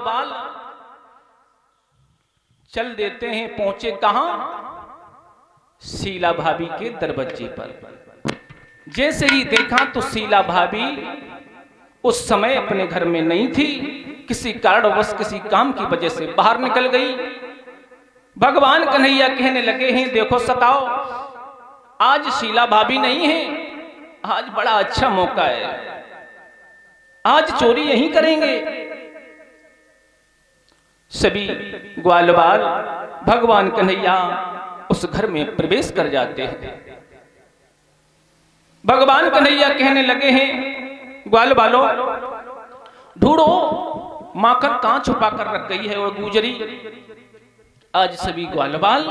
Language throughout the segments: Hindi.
बाल चल देते हैं। पहुंचे कहां? शीला भाभी के दरवाजे पर। जैसे ही देखा तो शीला भाभी उस समय अपने घर में नहीं थी, किसी कारणवश किसी काम की वजह से बाहर निकल गई। भगवान कन्हैया कहने लगे हैं, देखो सताओ, आज शीला भाभी नहीं है, आज बड़ा अच्छा मौका है, आज चोरी यहीं करेंगे। सभी ग्वाल बाल भगवान कन्हैया उस घर में प्रवेश कर जाते हैं। भगवान कन्हैया कहने लगे हैं, ग्वाल बालों ढूंढो, माखन कहां छुपा कर रख गई है वो गुजरी। आज सभी ग्वाल बाल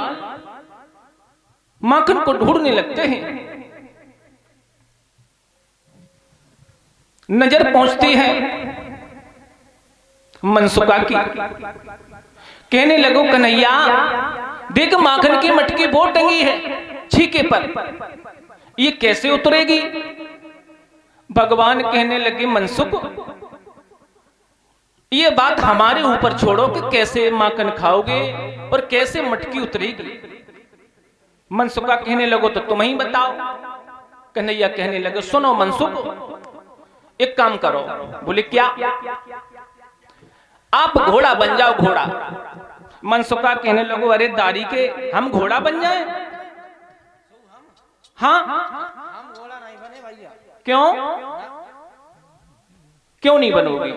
माखन को ढूंढने लगते हैं। नजर पहुंचती है मनसुका की। कहने लगो कन्हैया, देख माखन की मटकी वो टंगी है छीके पर, ये कैसे उतरेगी? भगवान कहने लगे, मनसुक, ये बात हमारे ऊपर छोड़ो कि कैसे माखन खाओगे और कैसे मटकी उतरेगी। मनसुका कहने लगो तो तुम ही बताओ। कन्हैया कहने लगे, सुनो मनसुक, एक काम करो। बोले क्या? आप घोड़ा बन जाओ, घोड़ा। मनसुका कहने लगो, अरे दाढ़ी के, हम घोड़ा बन जाएं? हाँ, हम घोड़ा नहीं बने भैया। क्यों? क्यों नहीं बनोगे?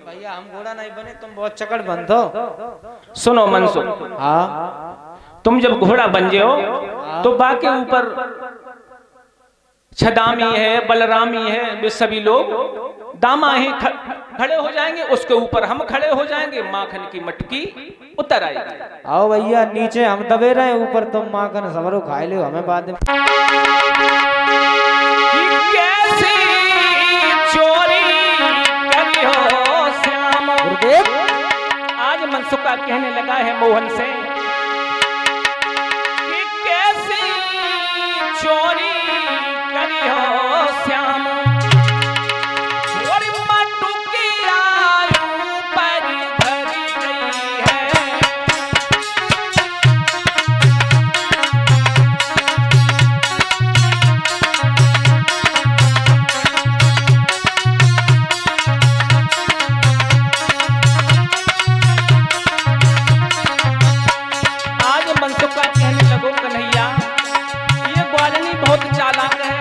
भैया हम घोड़ा नहीं बने, तुम बहुत चकड़ बन दो। सुनो मनसुक, हाँ, तुम जब घोड़ा बन जाओ तो बाकी ऊपर छदामी है, बलरामी है, वे सभी लोग दामा है खड़े हो जाएंगे, उसके ऊपर हम खड़े हो जाएंगे, माखन की मटकी उतर आएगी। आओ भैया, नीचे हम दबे रहे, ऊपर तुम माखन सबरो खाए लो, हमें बाद में। कैसी चोरी करी हो श्याम। गुरुदेव, आज मनसुका कहने लगा है मोहन से कि कैसी चोरी करी हो श्याम, और मटकी आयु पर धरी गई है। आज मनसुका कहने लगो कन्हैया, ये ग्वालिनी बहुत चालाक है।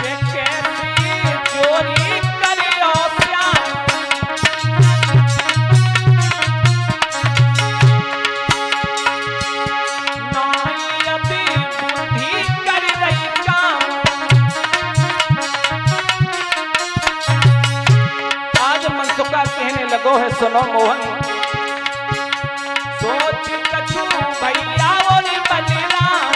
ये कैसी चोरी करी हो श्याम, नाई अभी बुद्धि कर रही काम। आज मनसुका कहने लगो है, सुनो मोहन, सोच कछु भैया और बलराम,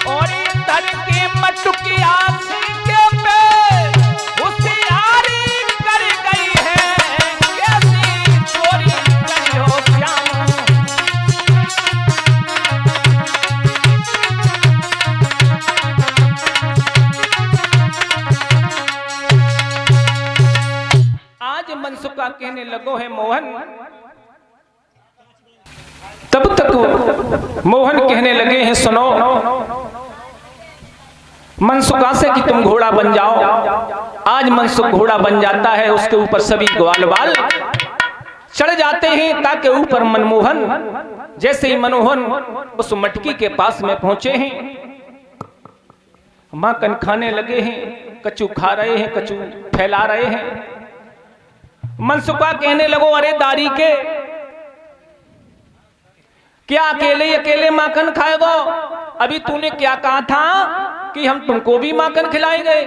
और इधर की मटुकिया सीके पे होशियारी कर गई है। कैसी चोरी करी हो श्याम, आज मनसुका कहने लगो है मोहन। तब तक मोहन कहने लगे हैं, सुनो मनसुका से कि तुम घोड़ा बन जाओ। आज मनसुक घोड़ा बन जाता है, उसके ऊपर सभी ग्वाल बाल चढ़ जाते हैं ताकि ऊपर मनमोहन। जैसे ही मनमोहन उस मटकी के पास में पहुंचे हैं, माखन खाने लगे हैं, कचू खा रहे हैं, कचू फैला रहे हैं। मनसुका कहने लगो, अरे दारी के, क्या अकेले अकेले माखन खाएगो? अभी तूने क्या कहा था कि हम तुमको भी माखन खिलाएंगे?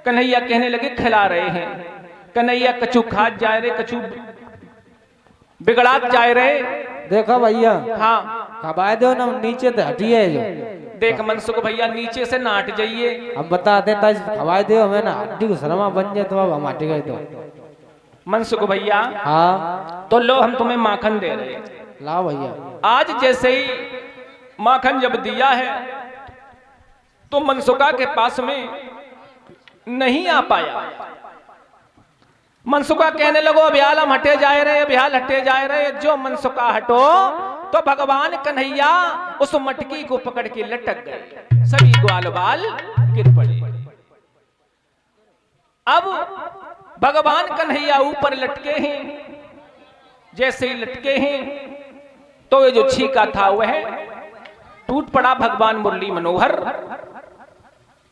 कन्हैया कहने लगे, खिला रहे हैं। कन्हैया कचू खात जाए रहे, कचू बिगड़ात जाए रहे। देखो भैया, हाँ, खबाए दो ना, नीचे तो हटिए जो। देख मनसुख भैया, नीचे से ना हट जाइए। हम बता देता, खबाए दो हमें ना, हड्डी को शर्मा बन जाए तो अब हम हट गए तो। मनसुख भैया, हाँ, तो लो हम तुम्हें माखन दे रहे हैं। लाओ भैया। आज जैसे ही माखन जब दिया है तो मनसुखा के पास में नहीं आ पाया। मनसुखा कहने लगो अभ्याल हम हटे जाए रहे, अभ्याल हटे जाए रहे। जो मनसुखा हटो तो भगवान कन्हैया उस मटकी को पकड़ के लटक गए, सभी ग्वाल बाल गिर पड़े। अब भगवान कन्हैया ऊपर लटके हैं, जैसे ही लटके हैं तो ये जो छीका था वह टूट पड़ा। भगवान मुरली मनोहर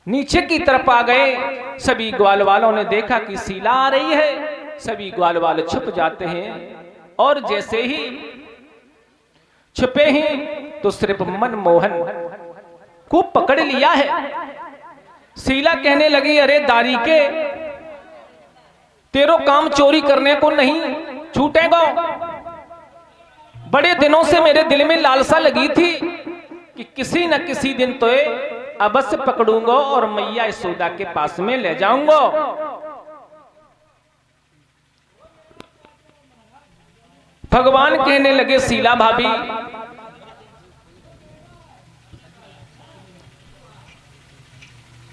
नीचे की तरफ आ गए। सभी ग्वाल वालों ने देखा कि शीला आ रही है, सभी ग्वाल वाले छुप जाते हैं और जैसे ही छुपे हैं तो सिर्फ मनमोहन को पकड़ लिया है। शीला कहने लगी अरे दारी के, तेरो काम चोरी करने को नहीं छूटेगा। बड़े दिनों से मेरे दिल में लालसा लगी थी कि किसी न किसी दिन तो अवश्य पकड़ूंगा और मैया यशोदा के पास में ले जाऊंगा। भगवान कहने लगे शीला भाभी,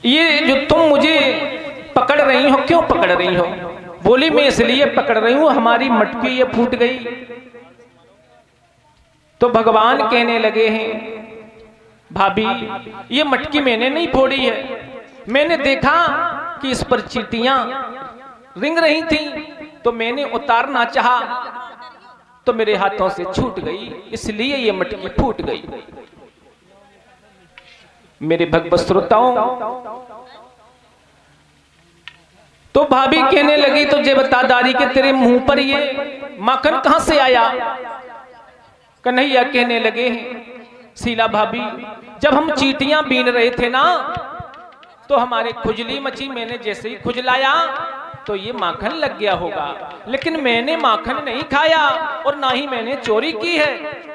ये जो तुम मुझे पकड़ रही हो, क्यों पकड़ रही हो? बोली मैं इसलिए पकड़ रही हूं, हमारी मटकी ये फूट गई। तो भगवान कहने लगे हैं भाभी ये मटकी मैंने नहीं फोड़ी है, मैंने देखा कि इस पर चींटियां रिंग रही थी तो मैंने उतारना चाहा तो मेरे हाथों से छूट गई, इसलिए ये मटकी फूट गई। मेरे भगवत श्रोताओं, तो भाभी कहने लगी तुझे बता दारी के तेरे मुंह पर ये माखन कहां से आया? कन्हैया कहने लगे हैं शीला भाभी जब हम चींटियां बीन रहे थे ना तो हमारे खुजली मची, मैंने जैसे ही खुजलाया तो ये माखन लग गया होगा, लेकिन मैंने माखन नहीं खाया और ना ही मैंने चोरी की है।